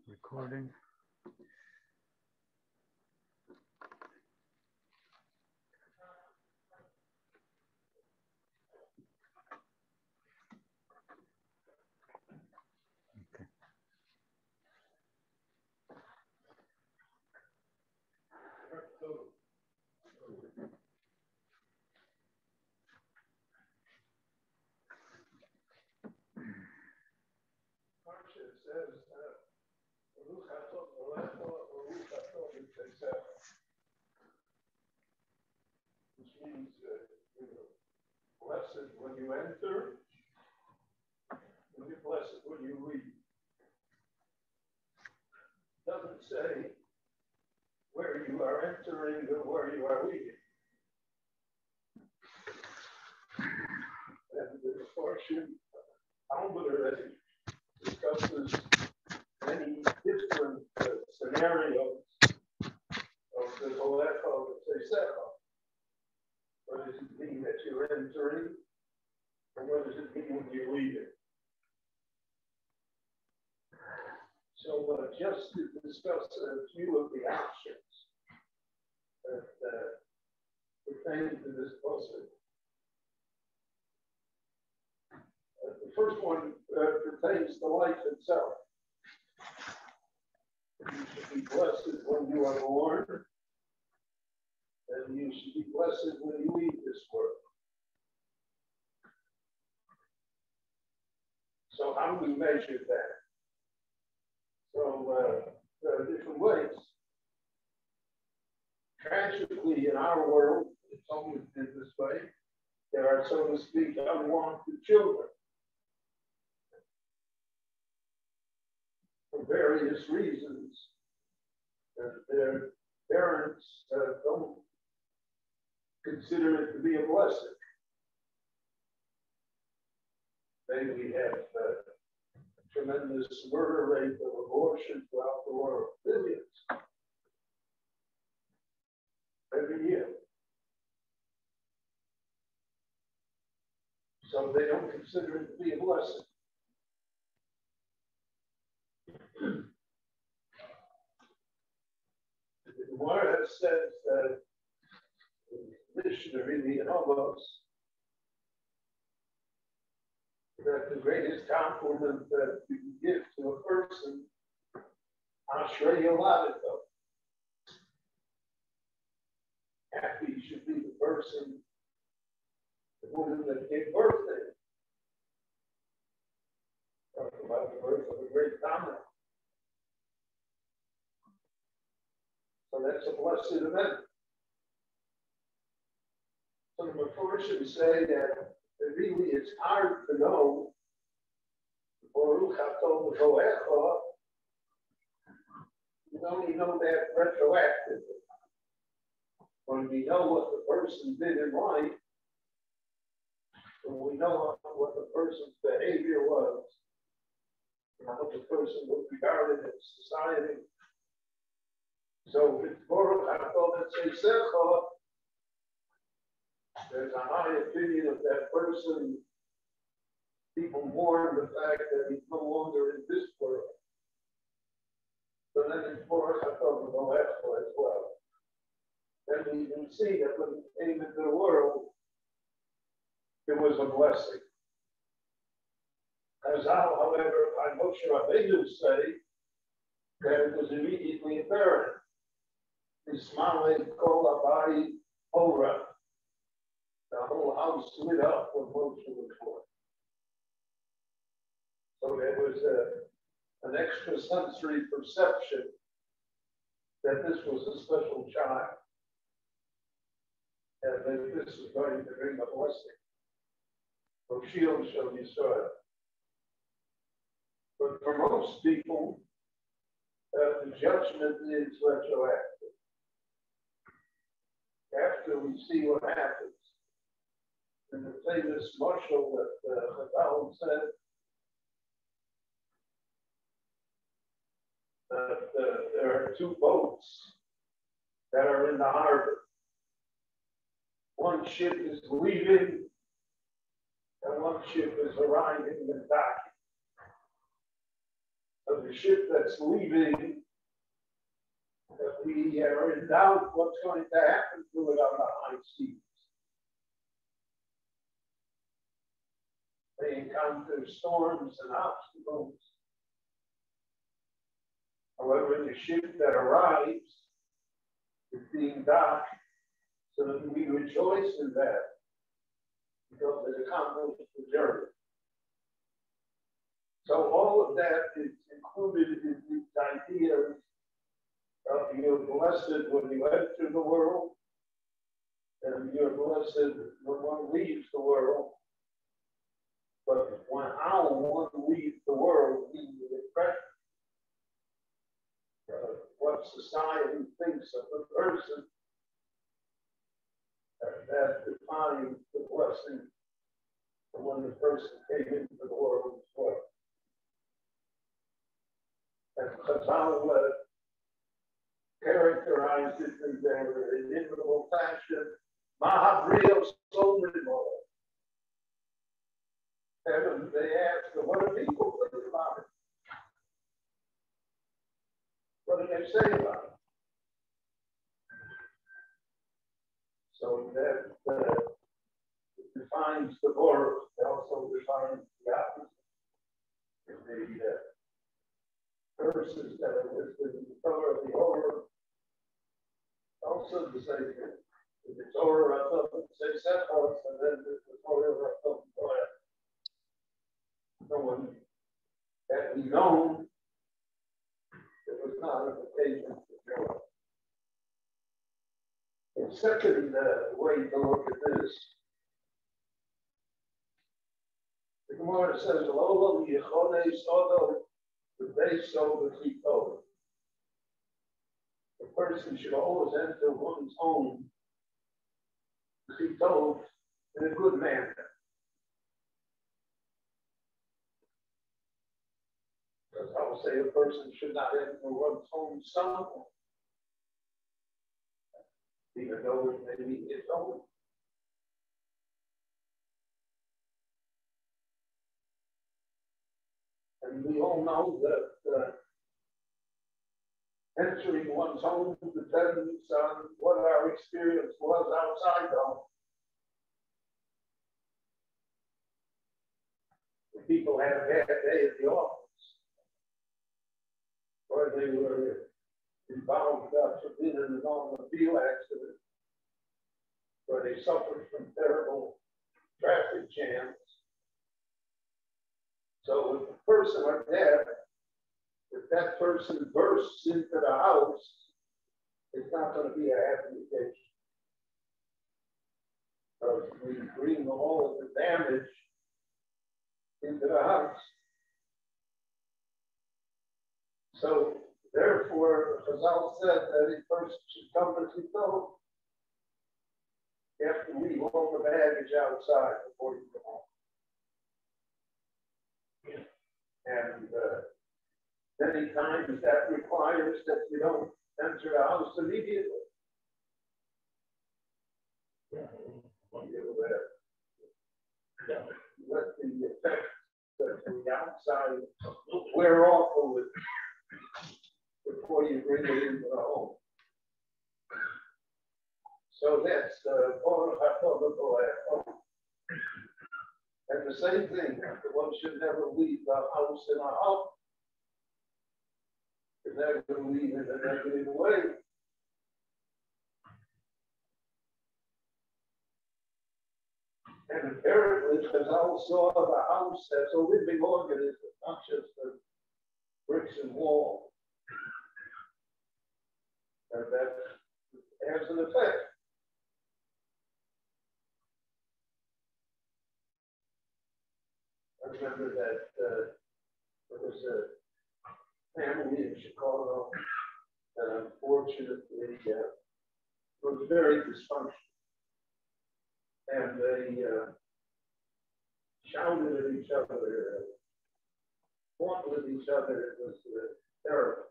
Recording. Okay. Which means blessed when you enter, and you're blessed when you leave. It doesn't say where you are entering or where you are leaving. And the portion Albert discusses many different scenarios of the Holecha of the Teisecha. What does it mean that you're entering? And what does it mean when you're leaving? So just to discuss a few of the options that pertain to this passage. The first one pertains to life itself. You should be blessed when you are born, and you should be blessed when you leave this world. So how do we measure that? So there are different ways. Tragically, in our world, it's always been this way. There are, so to speak, unwanted children. For various reasons, their parents don't consider it to be a blessing. Maybe we have a tremendous murder rate of abortion throughout the world, billions, every year. So they don't consider it to be a blessing. The Gemara says that the missionary, the Augos, that the greatest compliment that you can give to a person, Ashrei Yoladito. Happy should be the person, the woman that gave birth to him. Talk about the birth of a great dominant. So that's a blessed event. So the Mephoshim say that it really is hard to know Baruch Atov Zoecha. You only know that retroactively. When we know what the person did in life, when we know what the person's behavior was, how the person was regarded in society. So it's Baruch Atov Teisecha. There's a high opinion of that person. People mourn the fact that he's no longer in this world. So then it's Baruch Atov Zoecha as well. Then we can see that when he came into the world, it was a blessing. Chazal, however, by Moshe Rabbeinu say that it was immediately apparent. Ismael Kol Abai Ora. The whole house lit up when Moshe was born. So there was an extrasensory perception that this was a special child. And that this was going to bring a blessing. So Shiur shall be served. But for most people, the judgment is retroactive. After we see what happens. In the famous mashal that Chazal said, that there are two boats that are in the harbor. One ship is leaving, and one ship is arriving and docking. of the ship that's leaving, that we are in doubt what's going to happen to it on the high seas. They encounter storms and obstacles. However, the ship that arrives is being docked, so that we rejoice in that, because it accomplished the journey. So all of that is included in these ideas of you're blessed when you enter the world, and you're blessed when one leaves the world. But how one leaves the world leaves an impression. What society thinks of the person, that defines the blessing of when the person came into the world as well. And Chazal characterized it in their inimitable fashion. Maariv Shiur Aug. And they asked, what do people think about it? What do they say about it? So that defines the word. It also defines the opposite. The verses that are listed in the Torah of the Order, also the same thing. In the Torah, I thought it say Sethos, and then the Torah, I thought no one had we known, it was not an occasion for joy. The second way to look at this, the Gemara says, "Lo yichonei sodo v'beiso v'chito." The person should always enter one's home chito in a good manner. Because I will say a person should not enter one's home stumble, even though it may be his own. And we all know that entering one's home depends on what our experience was outside the home. The people had a bad day at the office, or they were involved, God forbid, in an automobile accident, or they suffered from terrible traffic jams. So if a person like that, if that person bursts into the house, it's not going to be a happy occasion. Because we bring all of the damage into the house. So therefore, Chazal said that a person should come as he goes. You have to leave all the baggage outside before you come home. And many times that requires that you don't enter the house immediately. Let the effects from the outside wear off a little before you bring it into the home. So that's and the same thing, one should never leave the house in a home. You're never going to leave in a negative way. And apparently, because I saw the house as a living organism, not just the bricks and walls. And that has an effect. I remember that there was a family in Chicago that unfortunately was very dysfunctional. And they shouted at each other, fought with each other. It was terrible.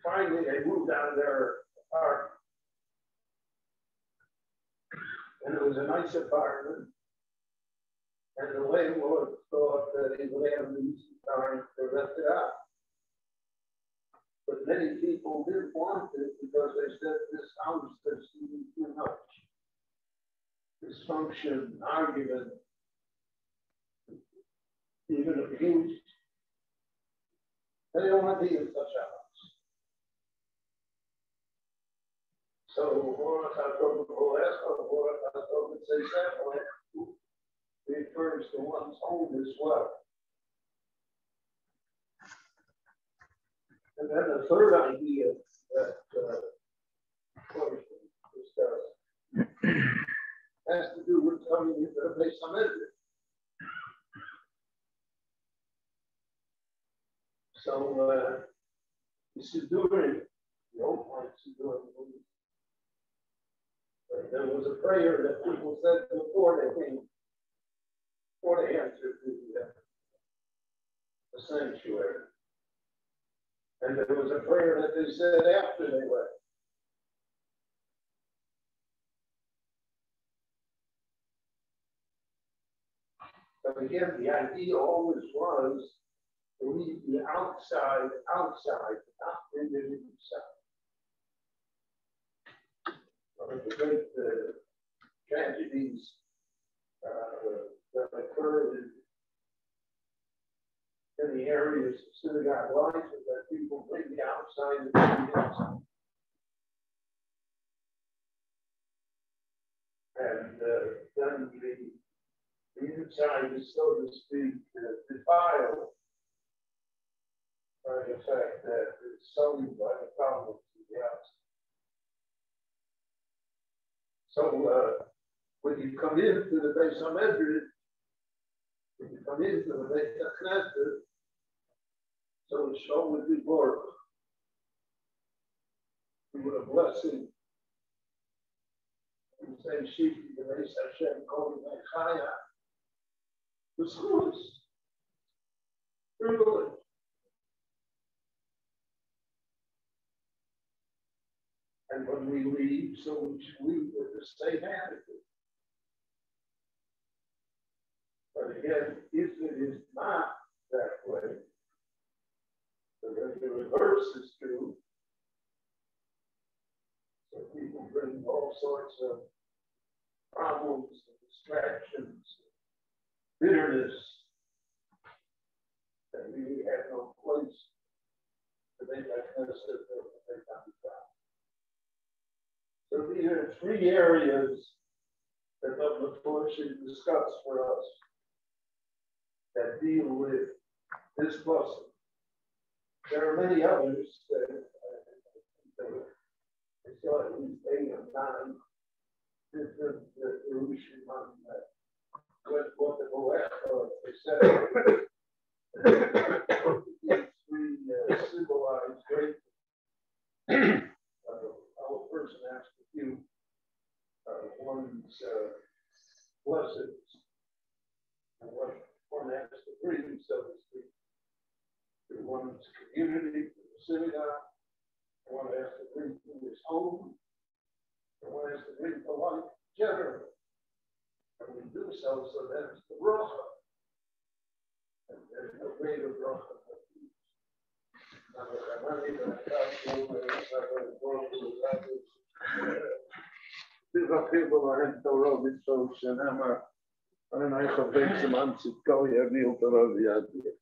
Finally, they moved out of their apartment. And it was a nice apartment. And the landlord thought that he would have an easy time to rent it out. But many people didn't want it because they said this house has seen too much dysfunction, argument, even abuse. They don't want to be in such a house. So, refers to one's home as well. And then the third idea that discussed has to do with coming into the Beis HaMikdash. So, Sidurim, the old point Sidurim, there was a prayer that people said before they entered the sanctuary. And there was a prayer that they said after they left. But again, the idea always was to leave the outside, not in the inside. One of the great tragedies that occurred in the areas of synagogue life is that people bring the outside into the inside. And then the inside is, so to speak, defiled by the fact that it's sullied by the problems of the outside. So when you come into the Beis HaMikdash, when you come into the Beis HaKnesset, so the show would be born. We would have blessing. We say, Sheep, the Beis Hashem, Kol Mechaya, the schools, privilege. And when we leave, so we should leave with the same attitude. But again, if it is not that way, then the reverse is true. So people bring all sorts of problems and distractions, bitterness, that we have no place to make that Knesset or to make that God. So these are three areas that the Torah should discuss for us that deal with this blessing. There are many others that I saw at least 8 or 9 different Jerusalem what the Boaz they said. These three symbolize great. I will first ask a few. One's blessed, and one has to breathe, so to speak. One's community, the synagogue, one has to breathe to his home, and one has to breathe to life generally. And we do so that it's the bracha. And there's no greater bracha than peace. אני חבר זמן צדקו יביא אותו רבי ידיה.